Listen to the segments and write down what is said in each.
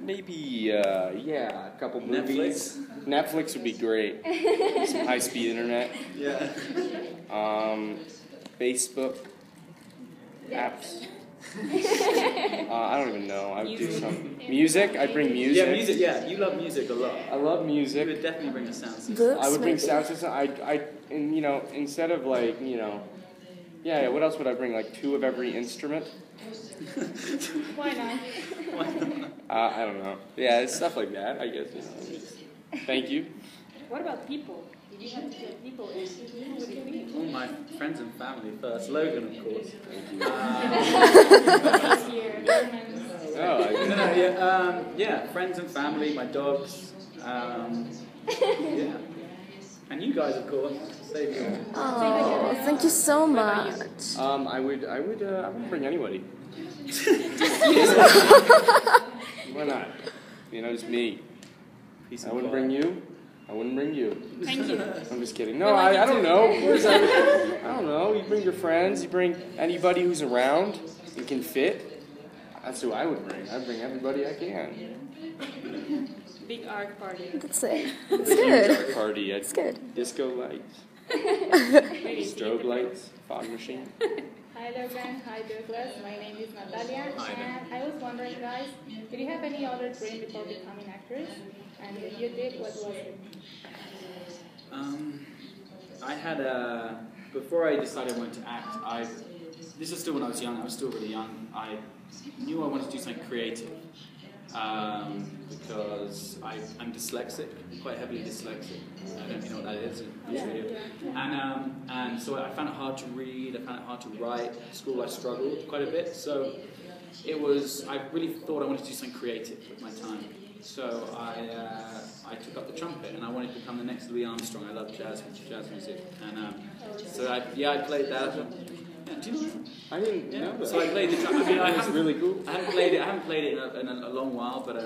Maybe, yeah, a couple movies. Netflix would be great. Some high-speed internet. Yeah. Facebook. Apps. I don't even know. I would do some music. I'd bring music. Yeah, music. Yeah, you love music a lot. I love music. You would definitely bring a sound system. I would bring sound system. And instead of like, yeah. What else would I bring? Like 2 of every instrument. Why not? Why not? I don't know. Yeah, it's stuff like that. I guess. Thank you. What about people? If you had to get people in, who would it be? All my friends and family first. Logan, of course. Thank you. Here, Lerman. Yeah, friends and family, my dogs. Yeah. And you guys, of course. Save you. Oh, thank you so much. I would bring anybody. Why not? Just me. I wouldn't bring you. I wouldn't bring you. Thank you. I'm just kidding. No, I don't know. I don't know. You bring your friends. You bring anybody who's around and can fit. That's who I would bring. I'd bring everybody I can. Big arc party. That's it. It's good. Party. It's good. Disco lights. Strobe lights. Fog machine. Hi Logan, hi Douglas, my name is Natalia, Hi. and I was wondering guys, did you have any other dream before becoming actors? And if you did, what was it? I had before I decided I wanted to act, this was still when I was young, I was still really young, I knew I wanted to do something creative. Because I'm dyslexic, quite heavily dyslexic. I don't know if you know what that is. And so I found it hard to read, I found it hard to write. At school I struggled quite a bit, so I really thought I wanted to do something creative with my time. So I took up the trumpet, and I wanted to become the next Louis Armstrong. I love jazz music, and so I played that. Yeah, do you know that? I didn't know that. So I played the trumpet. It's really cool. I haven't played it in a long while, but I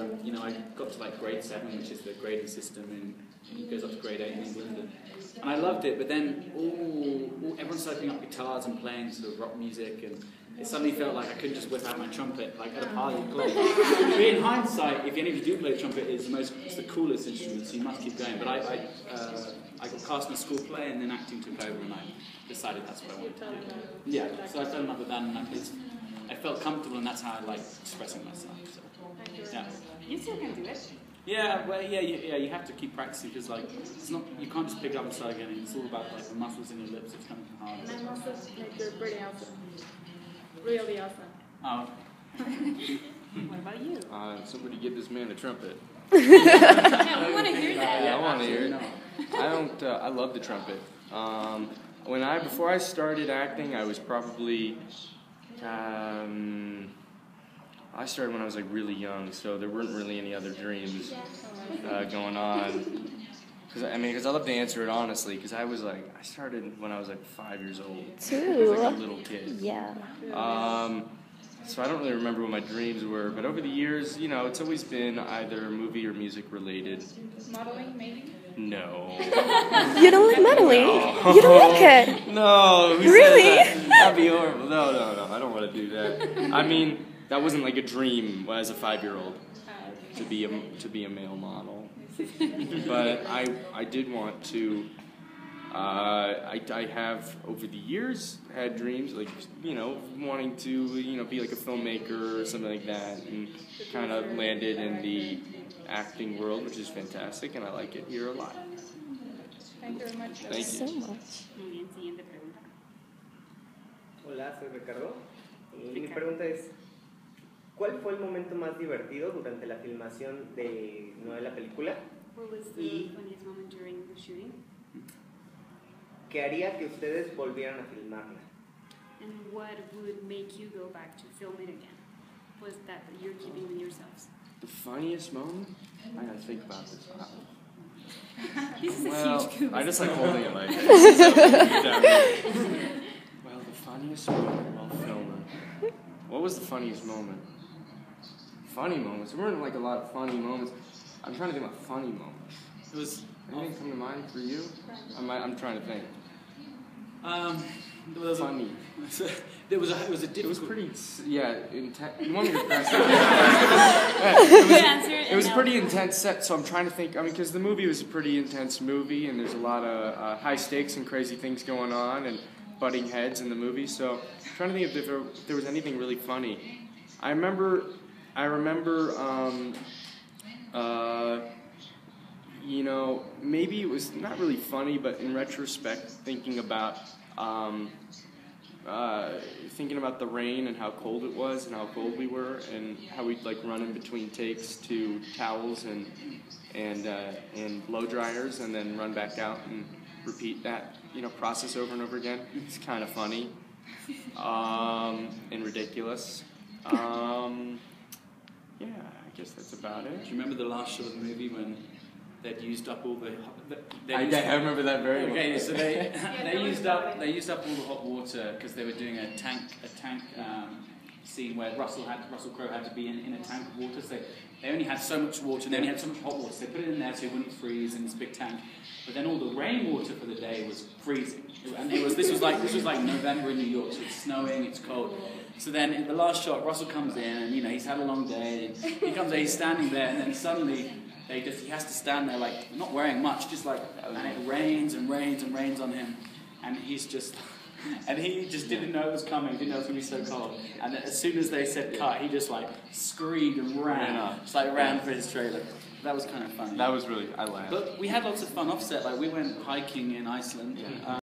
got to like grade 7, which is the grading system, and it goes up to grade 8 in England, and I loved it. But then everyone started picking up guitars and playing sort of rock music, and it suddenly felt like I couldn't just whip out my trumpet like at a party and play. But in hindsight, if any of you do play the trumpet, it's the coolest instrument, so you must keep going. But I got cast in a school play, and then acting took over, and I decided that's what I wanted to do. Yeah, so I fell in love with that, and I felt comfortable, and that's how I liked expressing myself. So, yeah. You still can do it. Yeah, well, you have to keep practicing because you can't just pick it up and start again. It's all about like the muscles in your lips. It's kind of hard. And I must admit, you're pretty awesome. Really awesome. Oh. What about you? Somebody give this man a trumpet. Yeah, we want to hear that. Yeah, I want to hear it. I love the trumpet. Before I started acting, I was probably, I started when I was like really young, so there weren't really any other dreams going on. Because I love to answer it honestly, because I started when I was like 5 years old. Too. I was like a little kid. Yeah. So I don't really remember what my dreams were, but over the years, it's always been either movie or music related. Modeling, maybe? No. You don't like modeling? No. You don't like it? No. Really? That? That'd be horrible. No. I don't want to do that. That wasn't like a dream as a 5-year-old to be a male model. But I did want to. I have over the years had dreams like wanting to be like a filmmaker or something like that, and kind of landed in the acting world, which is fantastic, and I like it here a lot. Thank you very much. Thank you So much. Muy bien, siguiente pregunta. Hola, soy Ricardo. Y mi pregunta es, ¿cuál fue el momento más divertido durante la filmación de la película? What was the funniest moment during the shooting? ¿Qué haría que ustedes volvieran a filmarla? And what would make you go back to film it again? Was that you're keeping with yourselves? The funniest moment? I gotta think about this. This is a huge coup. I just like holding it like this. Well, the funniest moment while filming. What was the funniest moment? Funny moments. There weren't like a lot of funny moments. I'm trying to think about funny moments. Anything come to mind for you? I'm trying to think. funny. It was a difficult. It was pretty, intense. You want me to press Good answer. It was a pretty intense set, so I'm trying to think. I mean, because the movie was a pretty intense movie, and there's a lot of high stakes and crazy things going on, and butting heads in the movie. So I'm trying to think if there was anything really funny. I remember, maybe it was not really funny, but in retrospect, thinking about the rain and how cold it was and how cold we were and how we'd like run in between takes to towels and blow dryers and then run back out and repeat that process over and over again. It's kind of funny and ridiculous. Yeah, I guess that's about it. Do you remember the last shot of the movie when they'd used up all the? I remember that very well. Okay, so they used up all the hot water because they were doing a tank scene where Russell Crowe had to be in a tank of water. So they only had so much water and they only had so much hot water. So they put it in there so it wouldn't freeze in this big tank. But then all the rainwater for the day was freezing, and this was like November in New York. So it's snowing, it's cold. So then in the last shot, Russell comes in and he's had a long day. And he comes in, he's standing there, and then suddenly he has to stand there like not wearing much, just like, and it rains and rains and rains on him, and he just didn't know it was coming, didn't know it was going to be so cold. And as soon as they said cut, he just like screamed and ran, ran for his trailer. That was kind of funny. That was really, I laughed. But we had lots of fun offset. Like we went hiking in Iceland.